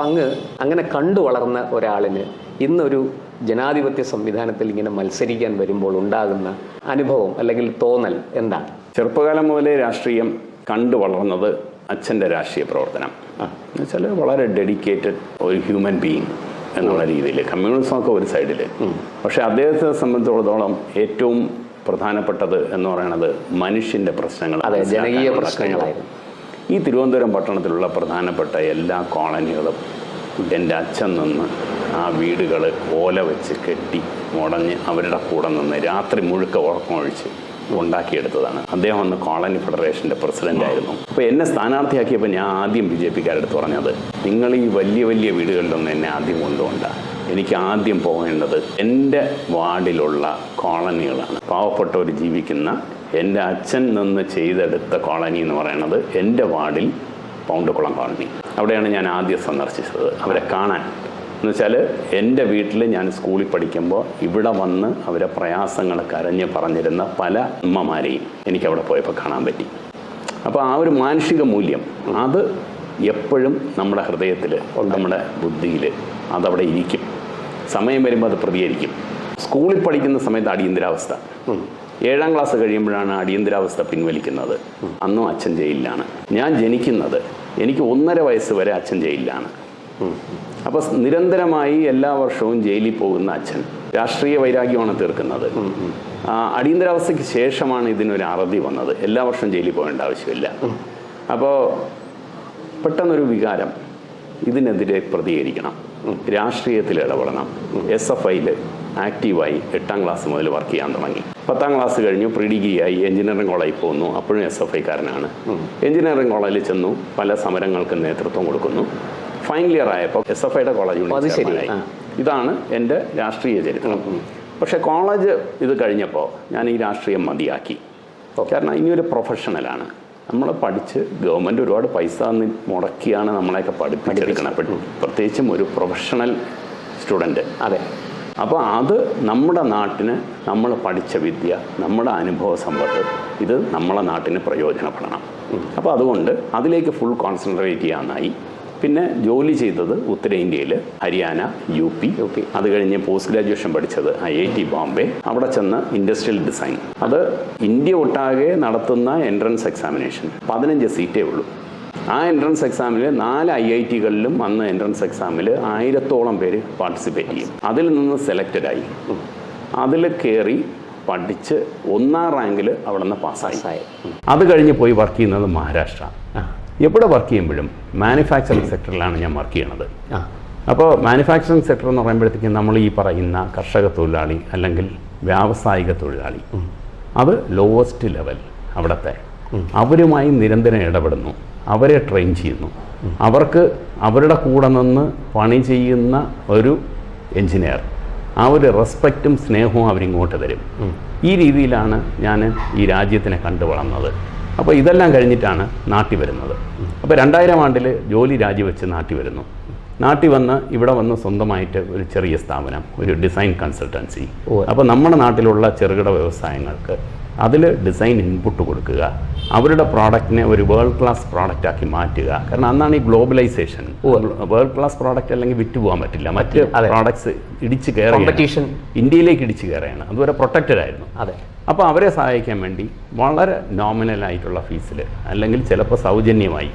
അങ്ങനെ കണ്ടു വളർന്ന ഒരാളിന് ഇന്നൊരു ജനാധിപത്യ സംവിധാനത്തിൽ ഇങ്ങനെ മത്സരിക്കാൻ വരുമ്പോൾ ഉണ്ടാകുന്ന അനുഭവം അല്ലെങ്കിൽ തോന്നൽ എന്താണ്? ചെറുപ്പകാലം മുതലേ രാഷ്ട്രീയം കണ്ടു വളർന്നത് അച്ഛൻ്റെ രാഷ്ട്രീയ പ്രവർത്തനം എന്ന് വെച്ചാൽ വളരെ ഡെഡിക്കേറ്റഡ് ഒരു ഹ്യൂമൻ ബീയിങ് എന്നുള്ള രീതിയിൽ, കമ്മ്യൂണിസമൊക്കെ ഒരു സൈഡിൽ. പക്ഷേ അദ്ദേഹത്തെ സംബന്ധിച്ചിടത്തോളം ഏറ്റവും പ്രധാനപ്പെട്ടത് എന്ന് പറയുന്നത് മനുഷ്യൻ്റെ പ്രശ്നങ്ങൾ, ജനകീയ പ്രശ്നങ്ങളായിരുന്നു. ഈ തിരുവനന്തപുരം പട്ടണത്തിലുള്ള പ്രധാനപ്പെട്ട എല്ലാ കോളനികളും എൻ്റെ അച്ഛൻ നിന്ന് ആ വീടുകൾ ഓല വെച്ച് കെട്ടി മുടഞ്ഞ് അവരുടെ കൂടെ നിന്ന് രാത്രി മുഴുക്ക ഉറക്കമൊഴിച്ച് ഉണ്ടാക്കിയെടുത്തതാണ്. അദ്ദേഹം അന്ന് കോളനി ഫെഡറേഷൻ്റെ പ്രസിഡൻ്റായിരുന്നു. അപ്പോൾ എന്നെ സ്ഥാനാർത്ഥിയാക്കിയപ്പോൾ ഞാൻ ആദ്യം BJPക്കാരടുത്ത് പറഞ്ഞത്, നിങ്ങൾ ഈ വലിയ വലിയ വീടുകളിലൊന്നും എന്നെ ആദ്യം കൊണ്ടുപോകണ്ട. എനിക്ക് ആദ്യം പോകേണ്ടത് എൻ്റെ വാർഡിലുള്ള കോളനികളാണ്. പാവപ്പെട്ടവർ ജീവിക്കുന്ന എൻ്റെ അച്ഛൻ നിന്ന് ചെയ്തെടുത്ത കോളനി എന്ന് പറയുന്നത് എൻ്റെ വാർഡിൽ പൗണ്ടക്കുളം കോളനി. അവിടെയാണ് ഞാൻ ആദ്യം സന്ദർശിച്ചത് അവരെ കാണാൻ. എന്ന് വെച്ചാൽ എൻ്റെ വീട്ടിൽ ഞാൻ സ്കൂളിൽ പഠിക്കുമ്പോൾ ഇവിടെ വന്ന് അവരെ പ്രയാസങ്ങൾ കരഞ്ഞ് പറഞ്ഞിരുന്ന പല അമ്മമാരെയും എനിക്കവിടെ പോയപ്പോൾ കാണാൻ പറ്റി. അപ്പോൾ ആ ഒരു മാനുഷിക മൂല്യം അത് എപ്പോഴും നമ്മുടെ ഹൃദയത്തിൽ, നമ്മുടെ ബുദ്ധിയിൽ അതവിടെ ഇരിക്കും. സമയം വരുമ്പോൾ അത് പ്രതികരിക്കും. സ്കൂളിൽ പഠിക്കുന്ന സമയത്ത് അടിയന്തരാവസ്ഥ, 7ാം ക്ലാസ് കഴിയുമ്പോഴാണ് അടിയന്തരാവസ്ഥ പിൻവലിക്കുന്നത്. അന്നും അച്ഛൻ ജയിലിലാണ്. ഞാൻ ജനിക്കുന്നത് എനിക്ക് 1.5 വയസ്സ് വരെ അച്ഛൻ ജയിലിലാണ്. അപ്പോൾ നിരന്തരമായി എല്ലാ വർഷവും ജയിലിൽ പോകുന്ന അച്ഛൻ രാഷ്ട്രീയ വൈരാഗ്യമാണ് തീർക്കുന്നത്. അടിയന്തരാവസ്ഥയ്ക്ക് ശേഷമാണ് ഇതിനൊരു അറുതി വന്നത്. എല്ലാ വർഷവും ജയിലിൽ പോകേണ്ട ആവശ്യമില്ല. അപ്പോൾ പെട്ടെന്നൊരു വികാരം, ഇതിനെതിരെ പ്രതികരിക്കണം, രാഷ്ട്രീയത്തിൽ ഇടപെടണം. SFIയിൽ ആക്റ്റീവായി 8ാം ക്ലാസ് മുതൽ വർക്ക് ചെയ്യാൻ തുടങ്ങി. 10ാം ക്ലാസ് കഴിഞ്ഞു, പ്രീ ഡിഗ്രി ആയി, എഞ്ചിനീയറിംഗ് കോളേജിൽ പോകുന്നു. അപ്പോഴും SFIക്കാരനാണ്. എഞ്ചിനീയറിംഗ് കോളേജിൽ ചെന്നു, പല സമരങ്ങൾക്ക് നേതൃത്വം കൊടുക്കുന്നു. ഫൈനൽ ഇയർ ആയപ്പോൾ SFIയുടെ കോളേജ് യൂണിയൻ. ഇതാണ് എൻ്റെ രാഷ്ട്രീയ ചരിത്രം. പക്ഷേ കോളേജ് ഇത് കഴിഞ്ഞപ്പോൾ ഞാൻ ഈ രാഷ്ട്രീയം മതിയാക്കി. കാരണം ഇനിയൊരു പ്രൊഫഷണലാണ്. നമ്മൾ പഠിച്ച് ഗവൺമെൻറ് ഒരുപാട് പൈസ മുടക്കിയാണ് നമ്മളെയൊക്കെ പഠിപ്പിച്ചെടുക്കണം. പ്രത്യേകിച്ചും ഒരു പ്രൊഫഷണൽ സ്റ്റുഡൻറ്റ്. അതെ. അപ്പോൾ അത് നമ്മുടെ നാട്ടിന്, നമ്മൾ പഠിച്ച വിദ്യ, നമ്മുടെ അനുഭവ സമ്പത്ത്, ഇത് നമ്മളെ നാട്ടിന് പ്രയോജനപ്പെടണം. അപ്പോൾ അതുകൊണ്ട് അതിലേക്ക് ഫുൾ കോൺസെൻട്രേറ്റ് ചെയ്യാനായി. പിന്നെ ജോലി ചെയ്തത് ഉത്തരേന്ത്യയിൽ, ഹരിയാന, UP. അത് കഴിഞ്ഞ് പോസ്റ്റ് ഗ്രാജുവേഷൻ പഠിച്ചത് IIT ബോംബെ. അവിടെ ചെന്ന് ഇൻഡസ്ട്രിയൽ ഡിസൈൻ. അത് ഇന്ത്യ ഒട്ടാകെ നടത്തുന്ന എൻട്രൻസ് എക്സാമിനേഷൻ 15 സീറ്റേ ഉള്ളൂ. ആ എൻട്രൻസ് എക്സാമിൽ 4 IITകളിലും അന്ന് എൻട്രൻസ് എക്സാമിൽ 1000ഓളം പേര് പാർട്ടിസിപ്പേറ്റ് ചെയ്യും. അതിൽ നിന്ന് സെലക്റ്റഡായി, അതിൽ കയറി പഠിച്ച് 1ാം റാങ്കിൽ അവിടെ നിന്ന് പാസ്സായി. അത് കഴിഞ്ഞ് പോയി വർക്ക് ചെയ്യുന്നത് മഹാരാഷ്ട്ര. എവിടെ വർക്ക് ചെയ്യുമ്പോഴും മാനുഫാക്ചറിങ് സെക്ടറിലാണ് ഞാൻ വർക്ക് ചെയ്യണത്. അപ്പോൾ മാനുഫാക്ചറിങ് സെക്ടർ എന്ന് പറയുമ്പോഴത്തേക്കും നമ്മൾ ഈ പറയുന്ന കർഷക തൊഴിലാളി അല്ലെങ്കിൽ വ്യാവസായിക തൊഴിലാളി, അത് ലോവസ്റ്റ് ലെവൽ അവിടുത്തെ, അവരുമായി നിരന്തരം ഇടപെടുന്നു, അവരെ ട്രെയിൻ ചെയ്യുന്നു. അവർക്ക് അവരുടെ കൂടെ നിന്ന് പണി ചെയ്യുന്ന ഒരു എൻജിനീയർ, ആ ഒരു റെസ്പെക്റ്റും സ്നേഹവും അവരിങ്ങോട്ട് തരും. ഈ രീതിയിലാണ് ഞാൻ ഈ രാജ്യത്തിനെ കണ്ടു വളർന്നത്. അപ്പോൾ ഇതെല്ലാം കഴിഞ്ഞിട്ടാണ് നാട്ടിൽ വരുന്നത്. അപ്പോൾ 2000 ആണ്ടിൽ ജോലി രാജിവെച്ച് നാട്ടിൽ വരുന്നു. നാട്ടിൽ വന്ന് ഇവിടെ വന്ന് സ്വന്തമായിട്ട് ഒരു ചെറിയ സ്ഥാപനം, ഒരു ഡിസൈൻ കൺസൾട്ടൻസി. അപ്പോൾ നമ്മുടെ നാട്ടിലുള്ള ചെറുകിട വ്യവസായങ്ങൾക്ക് അതിൽ ഡിസൈൻ ഇൻപുട്ട് കൊടുക്കുക, അവരുടെ പ്രോഡക്റ്റിനെ ഒരു വേൾഡ് ക്ലാസ് പ്രോഡക്റ്റാക്കി മാറ്റുക. കാരണം അന്നാണ് ഈ ഗ്ലോബലൈസേഷൻ. വേൾഡ് ക്ലാസ് പ്രോഡക്റ്റ് അല്ലെങ്കിൽ വിറ്റ് പോകാൻ പറ്റില്ല. മറ്റ് പ്രോഡക്ട്സ് ഇടിച്ച് കയറി, കോമ്പറ്റീഷൻ ഇന്ത്യയിലേക്ക് ഇടിച്ച് കയറുകയാണ്. അതുവരെ പ്രൊട്ടക്റ്റഡ് ആയിരുന്നു. അതെ. അപ്പോൾ അവരെ സഹായിക്കാൻ വേണ്ടി വളരെ നോമിനലായിട്ടുള്ള ഫീസിൽ അല്ലെങ്കിൽ ചിലപ്പോൾ സൗജന്യമായി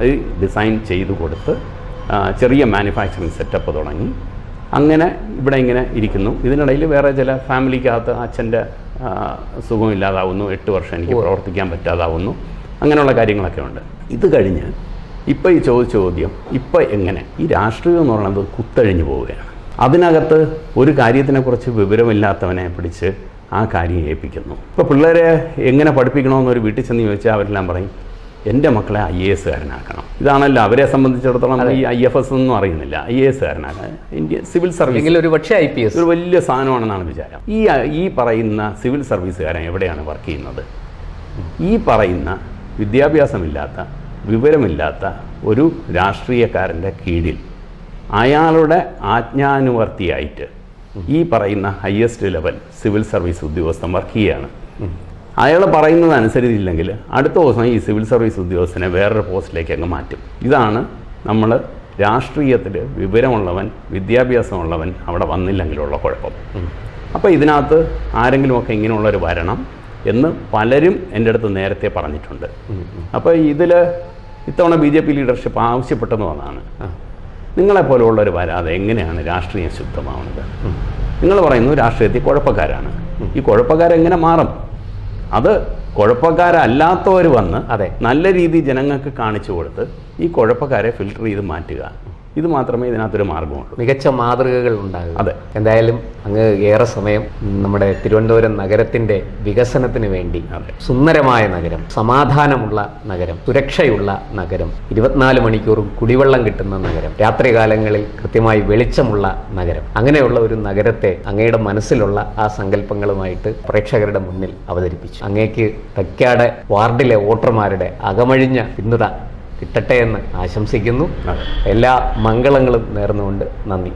ഈ ഡിസൈൻ ചെയ്തു കൊടുത്ത് ചെറിയ മാനുഫാക്ചറിങ് സെറ്റപ്പ് തുടങ്ങി. അങ്ങനെ ഇവിടെ ഇങ്ങനെ ഇരിക്കുന്നു. ഇതിനിടയിൽ വേറെ ചില ഫാമിലിക്കകത്ത് അച്ഛൻ്റെ സുഖമില്ലാതാവുന്നു, 8 വർഷം എനിക്ക് പ്രവർത്തിക്കാൻ പറ്റാതാവുന്നു, അങ്ങനെയുള്ള കാര്യങ്ങളൊക്കെ ഉണ്ട്. ഇത് കഴിഞ്ഞ് ഇപ്പോൾ ഈ ചോദിച്ച ചോദ്യം, ഇപ്പോൾ എങ്ങനെ ഈ രാഷ്ട്രീയം എന്ന് പറയുന്നത് കുത്തഴിഞ്ഞു പോവുകയാണ്. അതിനകത്ത് ഒരു കാര്യത്തിനെക്കുറിച്ച് വിവരമില്ലാത്തവനെ പിടിച്ച് ആ കാര്യം ഏൽപ്പിക്കുന്നു. ഇപ്പോൾ പിള്ളേരെ എങ്ങനെ പഠിപ്പിക്കണമെന്നൊരു വീട്ടിൽ ചെന്ന് ചോദിച്ചാൽ അവരെല്ലാം പറയും, എൻ്റെ മക്കളെ IAS കാരനാക്കണം. ഇതാണല്ലോ അവരെ സംബന്ധിച്ചിടത്തോളം. ഈ IFS ഒന്നും അറിയുന്നില്ല, IAS കാരനാക്കാൻ. ഇന്ത്യ സിവിൽ സർവീസ് ഒരു പക്ഷേ IPS ഒരു വലിയ സാധനമാണെന്നാണ് വിചാരം. ഈ പറയുന്ന സിവിൽ സർവീസുകാരൻ എവിടെയാണ് വർക്ക് ചെയ്യുന്നത്? ഈ പറയുന്ന വിദ്യാഭ്യാസമില്ലാത്ത, വിവരമില്ലാത്ത ഒരു രാഷ്ട്രീയക്കാരൻ്റെ കീഴിൽ അയാളുടെ ആജ്ഞാനുവർത്തിയായിട്ട് ഈ പറയുന്ന ഹയസ്റ്റ് ലെവൽ സിവിൽ സർവീസ് ഉദ്യോഗസ്ഥൻ വർക്ക് ചെയ്യുകയാണ്. അയാൾ പറയുന്നത് അനുസരിച്ചില്ലെങ്കിൽ അടുത്ത ദിവസം ഈ സിവിൽ സർവീസ് ഉദ്യോഗസ്ഥനെ വേറൊരു പോസ്റ്റിലേക്ക് അങ്ങ് മാറ്റും. ഇതാണ് നമ്മൾ രാഷ്ട്രീയത്തിൽ വിവരമുള്ളവൻ, വിദ്യാഭ്യാസമുള്ളവൻ അവിടെ വന്നില്ലെങ്കിലുള്ള കുഴപ്പം. അപ്പോൾ ഇതിനകത്ത് ആരെങ്കിലുമൊക്കെ ഇങ്ങനെയുള്ളൊരു വരണം എന്ന് പലരും എൻ്റെ അടുത്ത് നേരത്തെ പറഞ്ഞിട്ടുണ്ട്. അപ്പോൾ ഇതിൽ ഇത്തവണ BJP ലീഡർഷിപ്പ് ആവശ്യപ്പെട്ടെന്ന് വന്നതാണ്, നിങ്ങളെപ്പോലുള്ളവർ വരാതെ എങ്ങനെയാണ് രാഷ്ട്രീയം ശുദ്ധമാവുന്നത്? നിങ്ങൾ പറയുന്നു രാഷ്ട്രീയത്തിൽ കുഴപ്പക്കാരാണ്. ഈ കുഴപ്പക്കാരെങ്ങനെ മാറും? അത് കുഴപ്പക്കാരല്ലാത്തവർ വന്ന് നല്ല രീതിയിൽ ജനങ്ങൾക്ക് കാണിച്ചു കൊടുത്ത് ഈ കുഴപ്പക്കാരെ ഫിൽട്ടർ ചെയ്ത് മാറ്റുക. ഇത് മാത്രമേ ഇതിനകത്തൊരു മാർഗമുള്ളൂ. മികച്ച മാതൃകകൾ ഉണ്ടാകും. അതെ. എന്തായാലും അങ്ങ് ഏറെ സമയം നമ്മുടെ തിരുവനന്തപുരം നഗരത്തിൻ്റെ വികസനത്തിന് വേണ്ടി, സുന്ദരമായ നഗരം, സമാധാനമുള്ള നഗരം, സുരക്ഷയുള്ള നഗരം, 24 മണിക്കൂറും കുടിവെള്ളം കിട്ടുന്ന നഗരം, രാത്രികാലങ്ങളിൽ കൃത്യമായി വെളിച്ചമുള്ള നഗരം, അങ്ങനെയുള്ള ഒരു നഗരത്തെ അങ്ങയുടെ മനസ്സിലുള്ള ആ സങ്കല്പങ്ങളുമായിട്ട് പ്രേക്ഷകരുടെ മുന്നിൽ അവതരിപ്പിച്ചു. അങ്ങേക്ക് തൈക്കാട് വാർഡിലെ വോട്ടർമാരുടെ അകമഴിഞ്ഞ പിന്തുണ കിട്ടട്ടെ എന്ന് ആശംസിക്കുന്നു. അതെ. എല്ലാ മംഗളങ്ങളും നേർന്നുകൊണ്ട് നന്ദി.